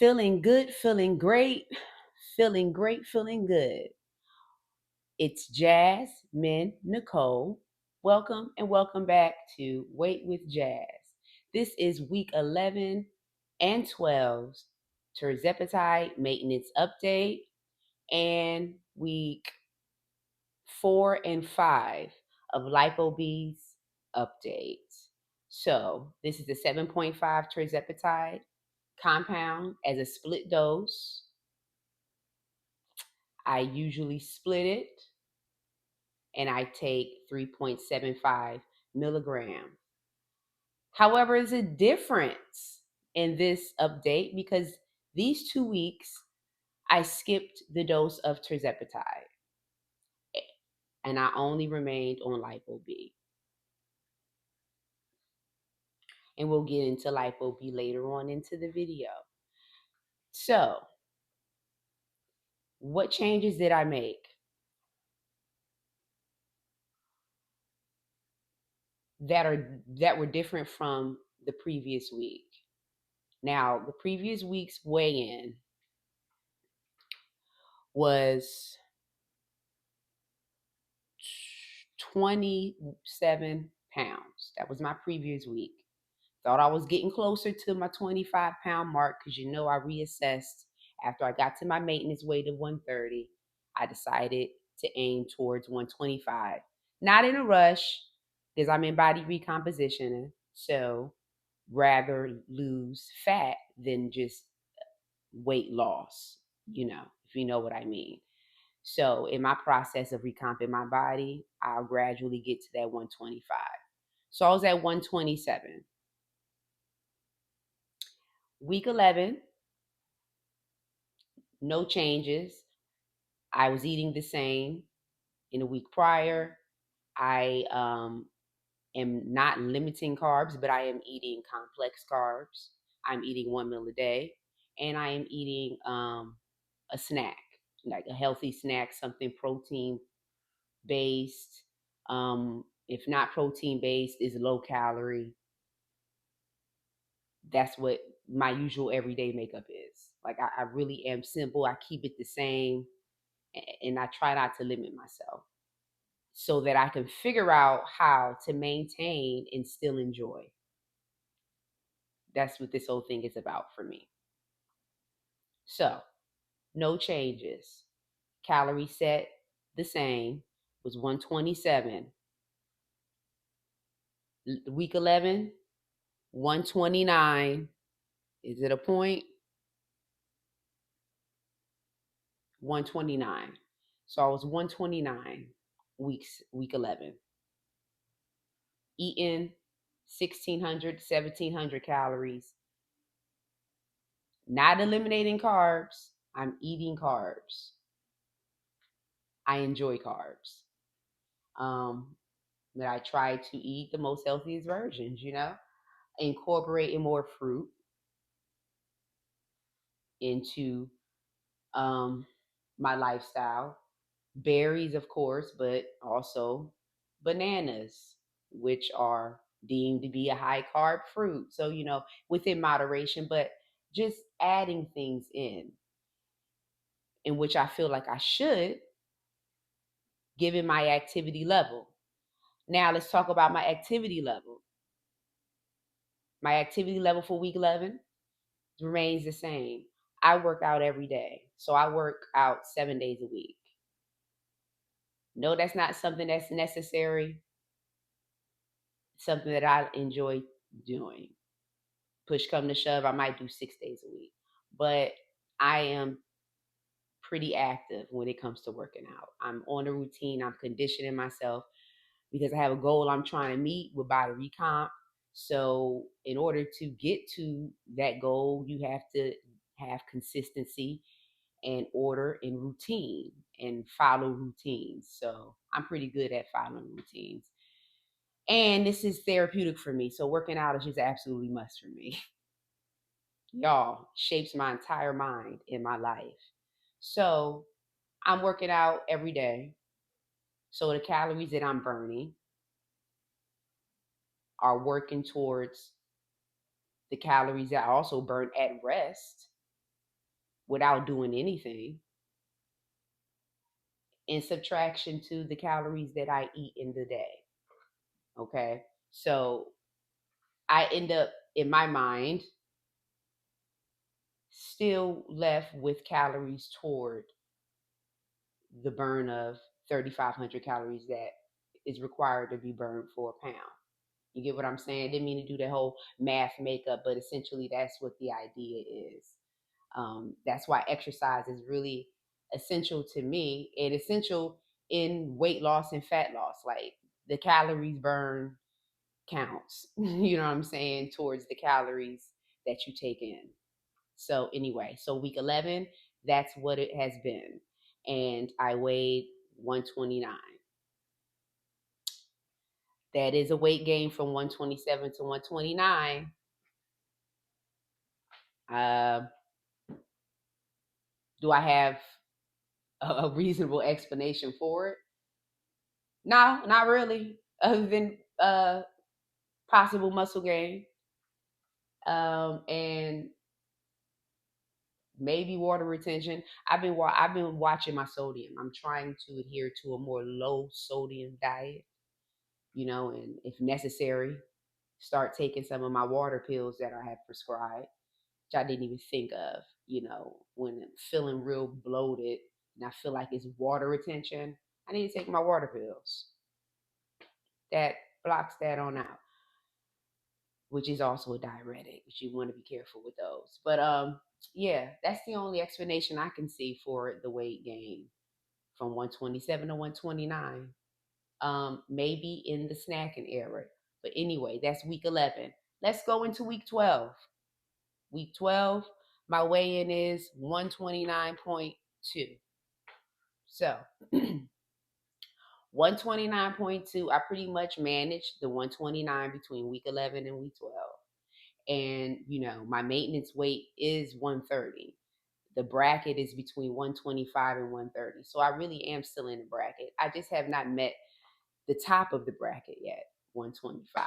Feeling good, feeling great, feeling great, feeling good. It's Jasmine Nicole. Welcome and welcome back to Weight with Jazz. This is week 11 and 12's Tirzepatide maintenance update and week 4 and 5 of Lipo-B's updates. So this is the 7.5 Tirzepatide compound as a split dose. I usually split it and I take 3.75 milligrams. However, there's a difference in this update because these 2 weeks I skipped the dose of Tirzepatide and I only remained on Lipo-B. And we'll get into Lipo-B later on into the video. So, what changes did I make? That were different from the previous week. Now, the previous week's weigh-in was 27 pounds. That was my previous week. Thought I was getting closer to my 25-pound mark because I reassessed after I got to my maintenance weight of 130. I decided to aim towards 125. Not in a rush because I'm in body recomposition. So rather lose fat than just weight loss, if you know what I mean. So in my process of recomping my body, I'll gradually get to that 125. So I was at 127. Week 11, no changes. I was eating the same in the week prior. I am not limiting carbs, but I am eating complex carbs. I'm eating 1 meal a day, and I am eating a snack, like a healthy snack, something protein based. If not protein based, is low calorie. That's what my usual everyday makeup is. Like I really am simple. I keep it the same, and I try not to limit myself so that I can figure out how to maintain and still enjoy. That's what this whole thing is about for me. So, no changes. Calorie set the same, was 127. Week 11, 129. Is it a point? 129. So I was 129 week 11. Eating 1,600, 1,700 calories. Not eliminating carbs. I'm eating carbs. I enjoy carbs. But I try to eat the most healthiest versions, incorporating more fruit into my lifestyle. Berries, of course, but also bananas, which are deemed to be a high carb fruit. So, within moderation, but just adding things in which I feel like I should, given my activity level. Now, let's talk about my activity level. My activity level for week 11 remains the same. I work out every day. So I work out 7 days a week. No, that's not something that's necessary. Something that I enjoy doing. Push come to shove, I might do 6 days a week. But I am pretty active when it comes to working out. I'm on a routine. I'm conditioning myself because I have a goal I'm trying to meet with body recomp. So in order to get to that goal, you have to have consistency and order and routine and follow routines. So I'm pretty good at following routines. And this is therapeutic for me. So working out is just absolutely must for me. Y'all, shapes my entire mind in my life. So I'm working out every day. So the calories that I'm burning are working towards the calories that I also burn at rest. without doing anything, in subtraction to the calories that I eat in the day. Okay. So I end up, in my mind, still left with calories toward the burn of 3,500 calories that is required to be burned for a pound. You get what I'm saying? I didn't mean to do the whole math makeup, but essentially that's what the idea is. That's why exercise is really essential to me and essential in weight loss and fat loss. Like the calories burn counts, you know what I'm saying, towards the calories that you take in. So anyway, so week 11, that's what it has been. And I weighed 129. That is a weight gain from 127 to 129. Do I have a reasonable explanation for it? No, not really. Other than possible muscle gain, and maybe water retention. I've been watching my sodium. I'm trying to adhere to a more low sodium diet, you know, and if necessary, start taking some of my water pills that I have prescribed, which I didn't even think of, you know, when I'm feeling real bloated and I feel like it's water retention. I need to take my water pills. That blocks that on out, which is also a diuretic, which you want to be careful with those. But yeah, that's the only explanation I can see for the weight gain from 127 to 129. Maybe in the snacking era. But anyway, that's week 11. Let's go into week 12. Week 12, my weigh-in is 129.2. So 129.2, I pretty much managed the 129 between week 11 and week 12. And, you know, my maintenance weight is 130. The bracket is between 125 and 130. So I really am still in the bracket. I just have not met the top of the bracket yet, 125.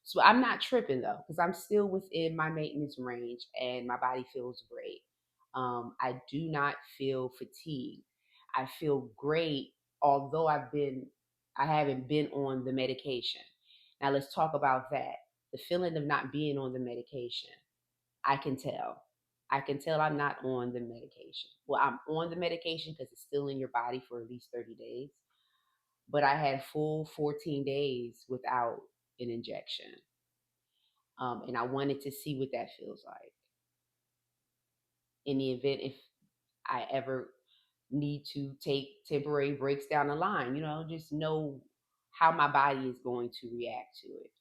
So I'm not tripping though, because I'm still within my maintenance range and my body feels great. I do not feel fatigued. I feel great, although I haven't been on the medication. Now let's talk about that. The feeling of not being on the medication. I can tell. I can tell I'm not on the medication. Well, I'm on the medication because it's still in your body for at least 30 days. But I had full 14 days without an injection. And I wanted to see what that feels like. In the event if I ever need to take temporary breaks down the line, you know, just know how my body is going to react to it.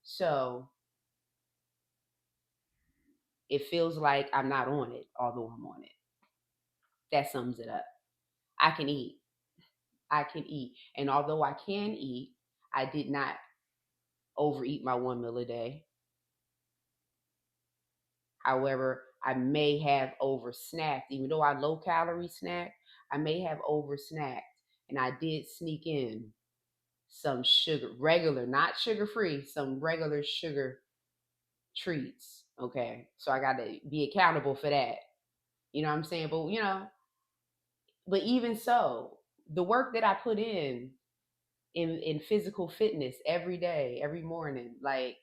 So it feels like I'm not on it, although I'm on it. That sums it up. I can eat. I can eat. And although I can eat, I did not overeat my 1 meal a day. However, I may have over snacked, even though I low calorie snack, I may have over snacked. And I did sneak in some sugar, regular, not sugar free, some regular sugar treats. Okay. So I got to be accountable for that. You know what I'm saying? But, you know, but even so, the work that I put in physical fitness every day, every morning, like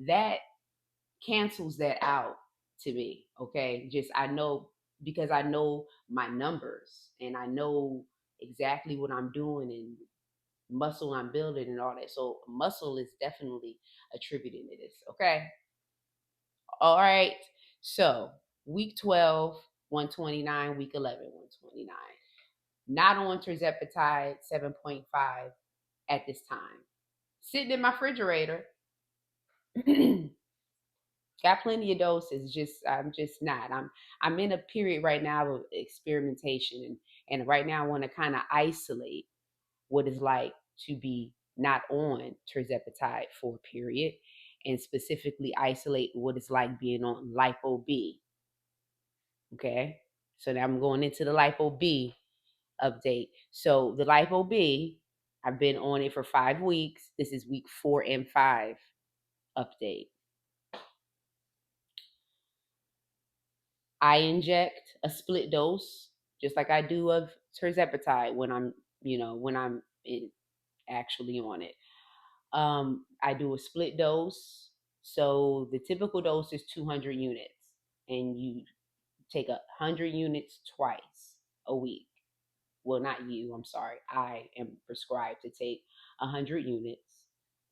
that cancels that out to me. Okay. Just, I know, because I know my numbers and I know exactly what I'm doing and muscle I'm building and all that. So muscle is definitely attributed to this. Okay. All right. So week 12, 129, week 11, 129. Not on Tirzepatide 7.5 at this time. Sitting in my refrigerator. Got plenty of doses. I'm just not. I'm in a period right now of experimentation, and right now I want to kind of isolate what it's like to be not on Tirzepatide for a period, and specifically isolate what it's like being on Lipo-B. Okay, so now I'm going into the Lipo-B update. So the Lipo-B, I've been on it for 5 weeks. This is week 4 and 5 update. I inject a split dose, just like I do of Tirzepatide when I'm, actually on it. I do a split dose. So the typical dose is 200 units, and you take 100 units twice a week. Well, not you, I'm sorry. I am prescribed to take 100 units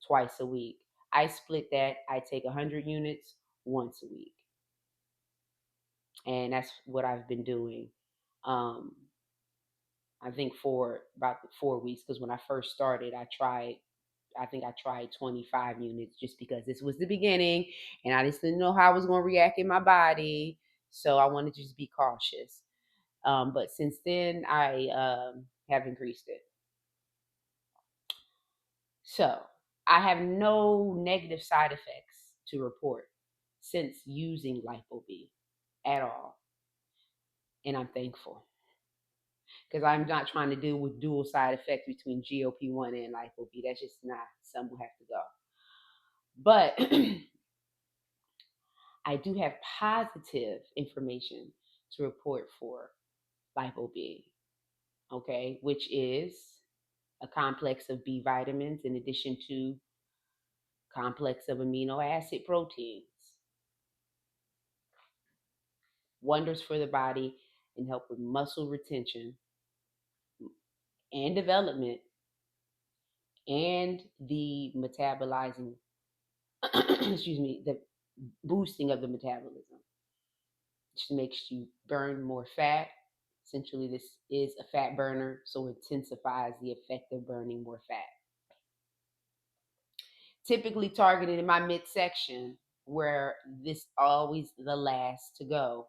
twice a week. I split that. I take 100 units once a week. And that's what I've been doing. Um, I think for about 4 weeks, because when I first started, I think I tried 25 units just because this was the beginning and I just didn't know how I was going to react in my body. So I wanted to just be cautious. But since then, I have increased it. So I have no negative side effects to report since using Lipo-B at all. And I'm thankful because I'm not trying to deal with dual side effects between GLP-1 and Lipo-B. That's just not something will have to go. But I do have positive information to report for Lipo-B, okay, which is a complex of B vitamins in addition to complex of amino acid proteins. Wonders for the body and help with muscle retention and development and the metabolizing, excuse me, the boosting of the metabolism, which makes you burn more fat. Essentially, this is a fat burner, so it intensifies the effect of burning more fat. Typically targeted in my midsection, where this always the last to go.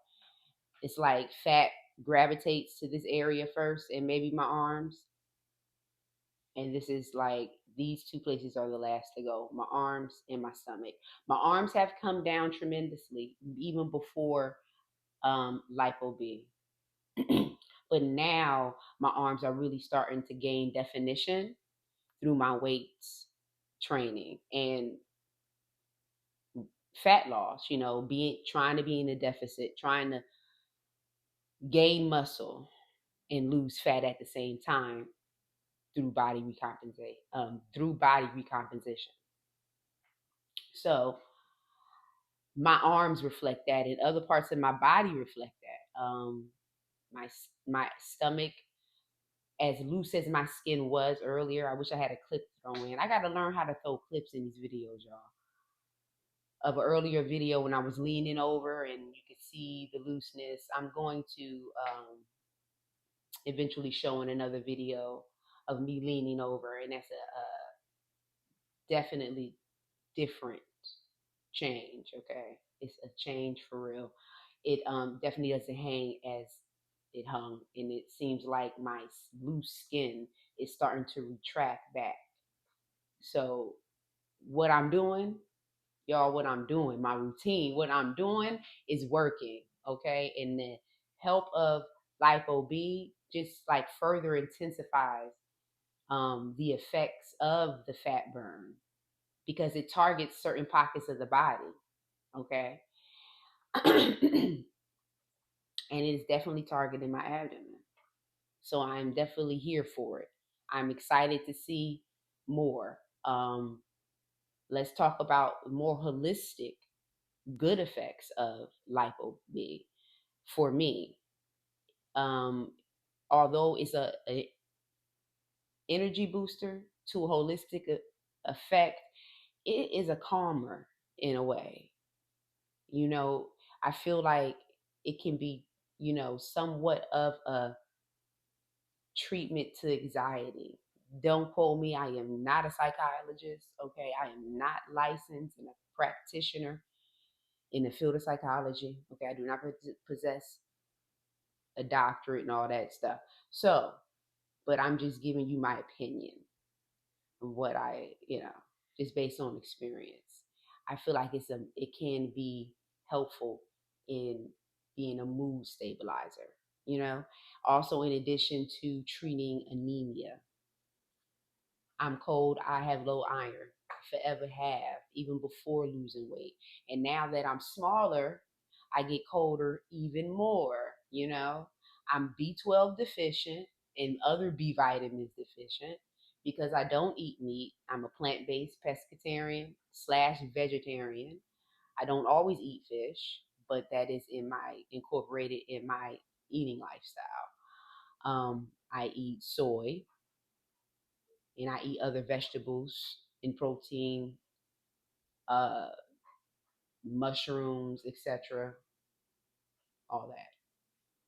It's like fat gravitates to this area first and maybe my arms. And this is like these two places are the last to go, my arms and my stomach. My arms have come down tremendously even before Lipo-B. But now my arms are really starting to gain definition through my weights training and fat loss, being trying to be in a deficit, trying to gain muscle and lose fat at the same time through body recomposition. So my arms reflect that, and other parts of my body reflect that. My stomach, as loose as my skin was earlier, I wish I had a clip thrown in. I got to learn how to throw clips in these videos, y'all. Of an earlier video when I was leaning over, and you could see the looseness. I'm going to eventually show in another video of me leaning over, and that's a definitely different change. Okay, it's a change for real. It definitely doesn't hang as it hung, and it seems like my loose skin is starting to retract back. So what I'm doing, y'all, my routine, what I'm doing is working. Okay, and the help of Lipo-B just like further intensifies the effects of the fat burn because it targets certain pockets of the body. Okay. And it is definitely targeting my abdomen. So I'm definitely here for it. I'm excited to see more. Let's talk about more holistic good effects of Lipo-B for me. Um, Although it's a energy booster to a holistic effect, it is a calmer in a way. I feel like it can be, somewhat of a treatment to anxiety. Don't quote me. I am not a psychologist. Okay. I am not licensed and a practitioner in the field of psychology. Okay. I do not possess a doctorate and all that stuff. So, but I'm just giving you my opinion of what just based on experience. I feel like it can be helpful in being a mood stabilizer, Also, in addition to treating anemia, I'm cold, I have low iron, I forever have, even before losing weight. And now that I'm smaller, I get colder even more, you know. I'm B12 deficient and other B vitamins deficient because I don't eat meat. I'm a plant-based pescatarian slash vegetarian. I don't always eat fish, but that is incorporated in my eating lifestyle. I eat soy and I eat other vegetables and protein, uh, mushrooms, etc., all that.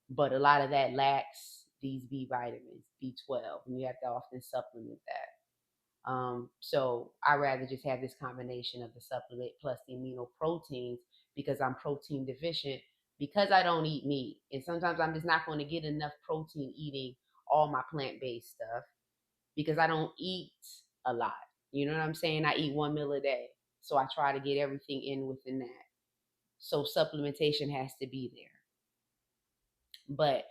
But a lot of that lacks these B vitamins, B12, and you have to often supplement that. So I rather just have this combination of the supplement plus the amino proteins because I'm protein deficient because I don't eat meat. And sometimes I'm just not going to get enough protein eating all my plant-based stuff because I don't eat a lot. You know what I'm saying? I eat 1 meal a day. So I try to get everything in within that. So supplementation has to be there. But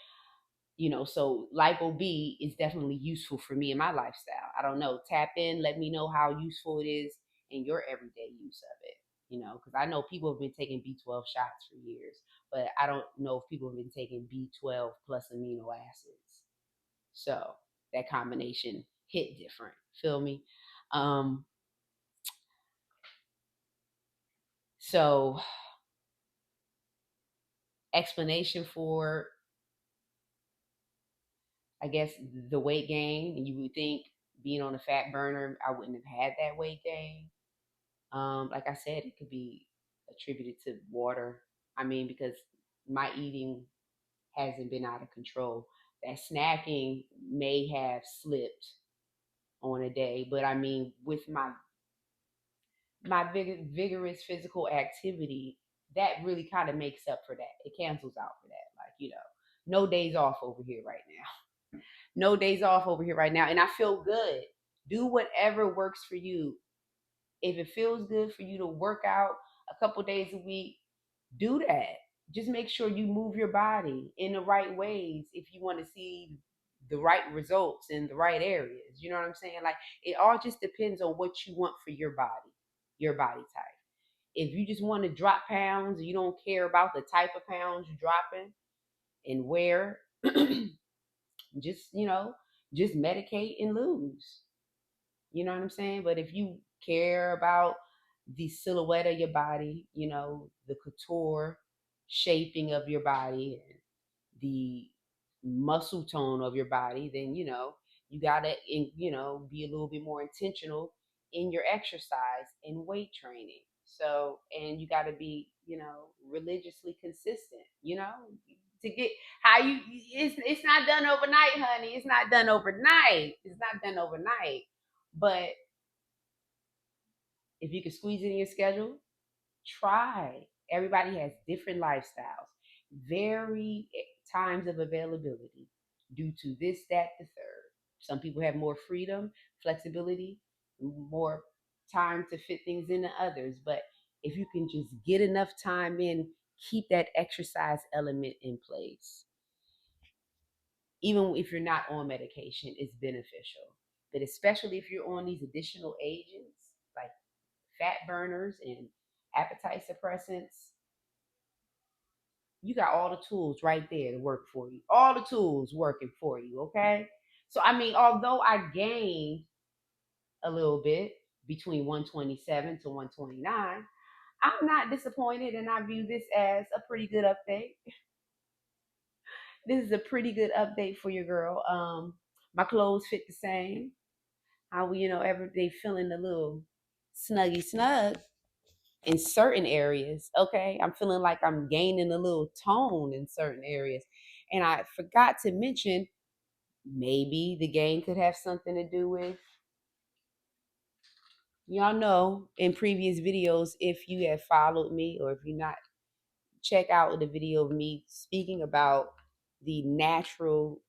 so Lipo-B is definitely useful for me in my lifestyle. I don't know. Tap in, let me know how useful it is in your everyday use of it. Because I know people have been taking B12 shots for years, but I don't know if people have been taking B12 plus amino acids. So that combination hit different. Feel me? So explanation for, I guess, the weight gain. And you would think being on a fat burner, I wouldn't have had that weight gain. Like I said, it could be attributed to water. I mean, because my eating hasn't been out of control. That snacking may have slipped on a day, but I mean, with my vigorous physical activity, that really kind of makes up for that. It cancels out for that. Like, no days off over here right now. No days off over here right now. And I feel good. Do whatever works for you. If it feels good for you to work out a couple days a week, do that. Just make sure you move your body in the right ways if you want to see the right results in the right areas. You know what I'm saying? Like, it all just depends on what you want for your body type. If you just want to drop pounds, you don't care about the type of pounds you're dropping and where, just, just medicate and lose. You know what I'm saying? But if you care about the silhouette of your body, the couture shaping of your body and the muscle tone of your body, then, you got to, be a little bit more intentional in your exercise and weight training. So, and you got to be, religiously consistent, to get how it's not done overnight, honey. It's not done overnight. It's not done overnight. But if you can squeeze it in your schedule, try. Everybody has different lifestyles, vary times of availability due to this, that, the third. Some people have more freedom, flexibility, more time to fit things into others. But if you can just get enough time in, keep that exercise element in place. Even if you're not on medication, it's beneficial. But especially if you're on these additional agents like fat burners and appetite suppressants, you got all the tools right there to work for you. All the tools working for you, okay? So, I mean, although I gained a little bit between 127 to 129, I'm not disappointed and I view this as a pretty good update. This is a pretty good update for your girl. My clothes fit the same. How we, every day feeling a little snuggy snug in certain areas. Okay, I'm feeling like I'm gaining a little tone in certain areas. And I forgot to mention, maybe the gain could have something to do with, y'all know, in previous videos, if you have followed me or if you're not, check out the video of me speaking about the natural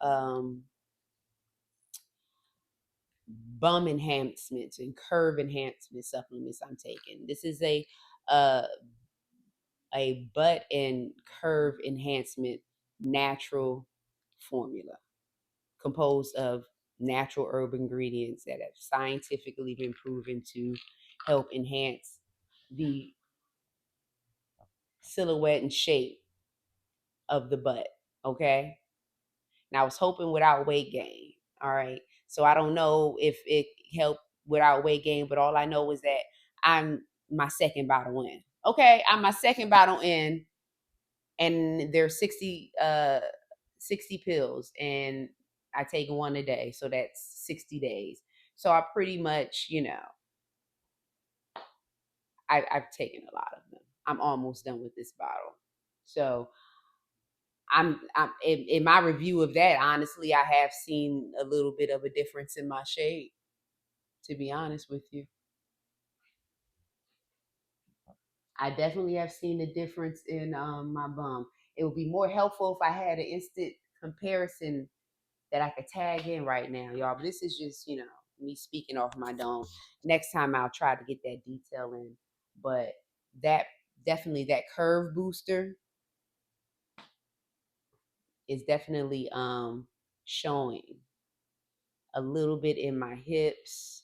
bum enhancements and curve enhancement supplements I'm taking. This is uh, a butt and curve enhancement natural formula composed of natural herb ingredients that have scientifically been proven to help enhance the silhouette and shape of the butt. Okay. Now I was hoping without weight gain. All right. So I don't know if it helped without weight gain, but all I know is that I'm my second bottle in. Okay, I'm my second bottle in, and there's 60 pills, and I take one a day, so that's 60 days. So I pretty much, I've taken a lot of them. I'm almost done with this bottle. So I'm in my review of that, honestly, I have seen a little bit of a difference in my shape, to be honest with you. I definitely have seen a difference in my bum. It would be more helpful if I had an instant comparison that I could tag in right now, y'all. But this is just, me speaking off my dome. Next time I'll try to get that detail in. But that definitely, that curve booster is definitely showing a little bit in my hips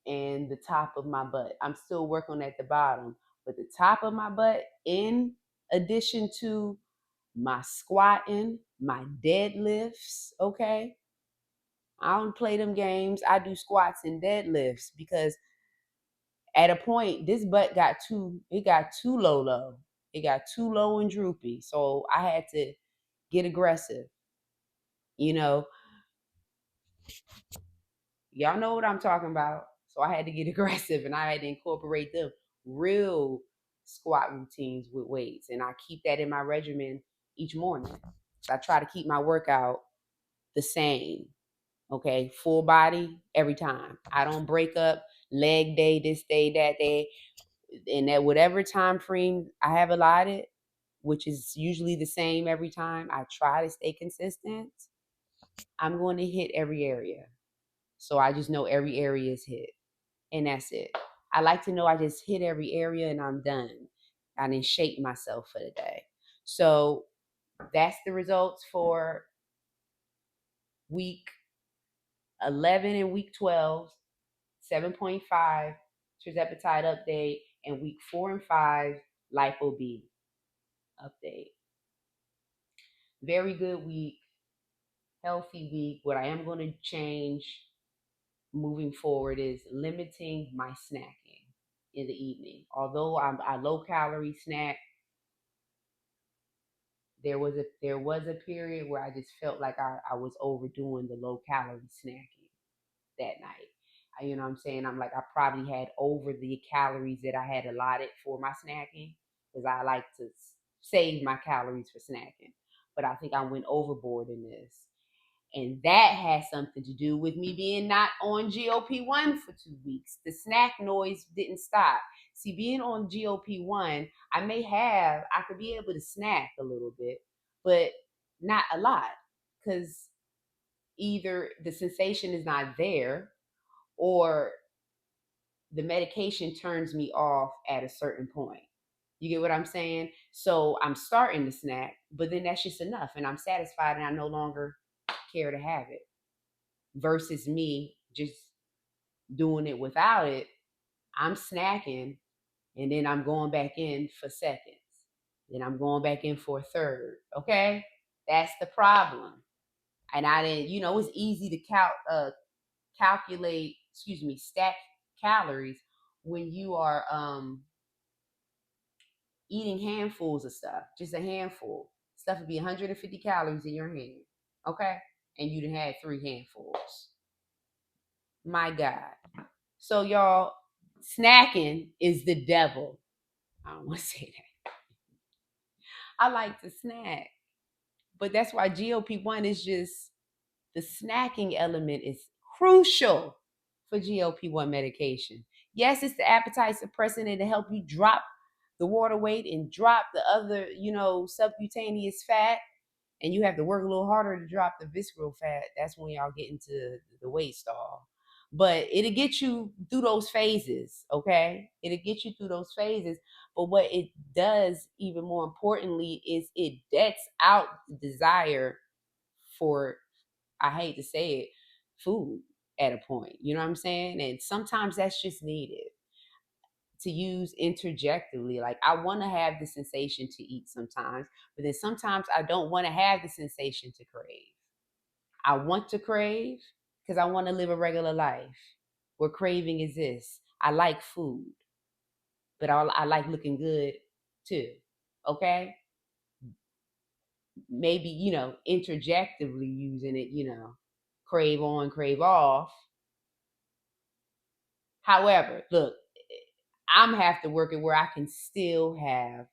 and the top of my butt. I'm still working at the bottom, but the top of my butt, in addition to my squatting, my deadlifts, okay? I don't play them games. I do squats and deadlifts because at a point this butt got too low. It got too low and droopy. So I had to get aggressive. You know, y'all know what I'm talking about. So I had to get aggressive, and I had to incorporate them real squat routines with weights. And I keep that in my regimen each morning. So I try to keep my workout the same. Okay, full body every time. I don't break up leg day, this day, that day. And at whatever time frame I have allotted, which is usually the same every time, I try to stay consistent. I'm going to hit every area. So I just know every area is hit. And that's it. I like to know I just hit every area and I'm done. I didn't shape myself for the day. So that's the results for week 11 and week 12, 7.5 Tirzepatide update, and week 4 and 5 Lipo-B update. Very good week, healthy week. What I am going to change moving forward is limiting my snacking in the evening. Although I low calorie snack, there was a period where I just felt like I was overdoing the low calorie snacking that night. You know what I'm saying? I'm like, I probably had over the calories that I had allotted for my snacking, because I like to save my calories for snacking. But I think I went overboard in this. And that has something to do with me being not on GLP-1 for 2 weeks. The snack noise didn't stop. See, being on GLP-1, I could be able to snack a little bit, but not a lot, because either the sensation is not there, or the medication turns me off at a certain point. You get what I'm saying? So I'm starting to snack, but then that's just enough, and I'm satisfied, and I no longer care to have it. Versus me just doing it without it. I'm snacking, and then I'm going back in for seconds. Then I'm going back in for a third. Okay? That's the problem. And I didn't, it's easy to calculate, stack calories when you are eating handfuls of stuff, just a handful. Stuff would be 150 calories in your hand, okay? And you done had 3 handfuls. My God. So y'all, snacking is the devil. I don't want to say that. I like to snack, but that's why GLP-1 is just, the snacking element is crucial for GLP-1 medication. Yes, it's the appetite suppressant and to help you drop the water weight and drop the other, subcutaneous fat. And you have to work a little harder to drop the visceral fat. That's when y'all get into the weight stall. But it'll get you through those phases, okay? It'll get you through those phases. But what it does, even more importantly, is it debts out the desire for, I hate to say it, food at a point. You know what I'm saying? And sometimes that's just needed. to use interjectively. Like, I want to have the sensation to eat sometimes, but then sometimes I don't want to have the sensation to crave. I want to crave because I want to live a regular life where craving exists. I like food, but I like looking good too. Okay? Maybe, interjectively using it, crave on, crave off. However, look, I'm have to work it where I can still have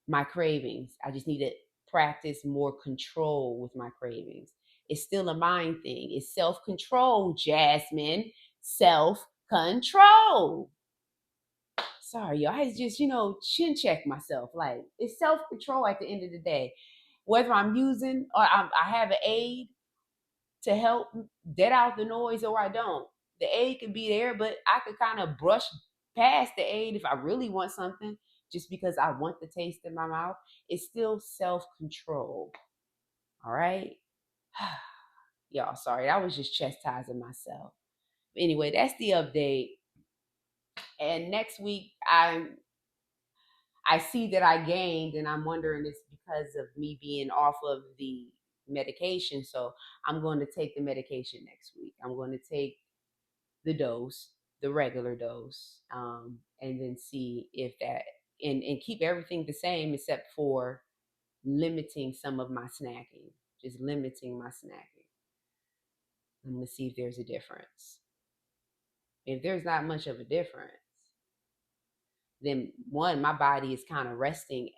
my cravings. I just need to practice more control with my cravings. It's still a mind thing. It's self-control, Jasmine. Self-control. Sorry, y'all. I just, chin check myself. Like, it's self-control at the end of the day. Whether I'm using or I have an aid to help dead out the noise or I don't. The aid could be there, but I could kind of brush past the aid if I really want something just because I want the taste in my mouth. It's still self-control. All right? Y'all, sorry. I was just chastising myself. Anyway, that's the update. And next week, I see that I gained, and I'm wondering it's because of me being off of the medication. So I'm going to take the medication next week. I'm going to take the dose, the regular dose, and then see if that, and keep everything the same except for limiting some of my snacking, just limiting my snacking. I'm going to see if there's a difference. If there's not much of a difference, then one, my body is kind of resting,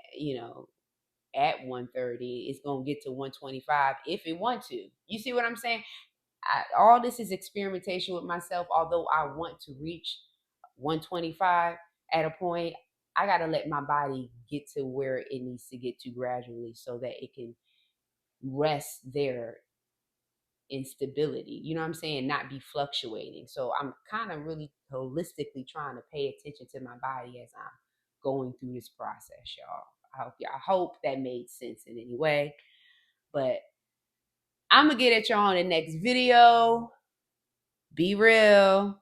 at 130. It's going to get to 125 if it wants to. You see what I'm saying? All this is experimentation with myself. Although I want to reach 125 at a point, I got to let my body get to where it needs to get to gradually so that it can rest there in stability. You know what I'm saying? Not be fluctuating. So I'm kind of really holistically trying to pay attention to my body as I'm going through this process, y'all. I hope that made sense in any way. But I'm going to get at y'all on the next video. Be real.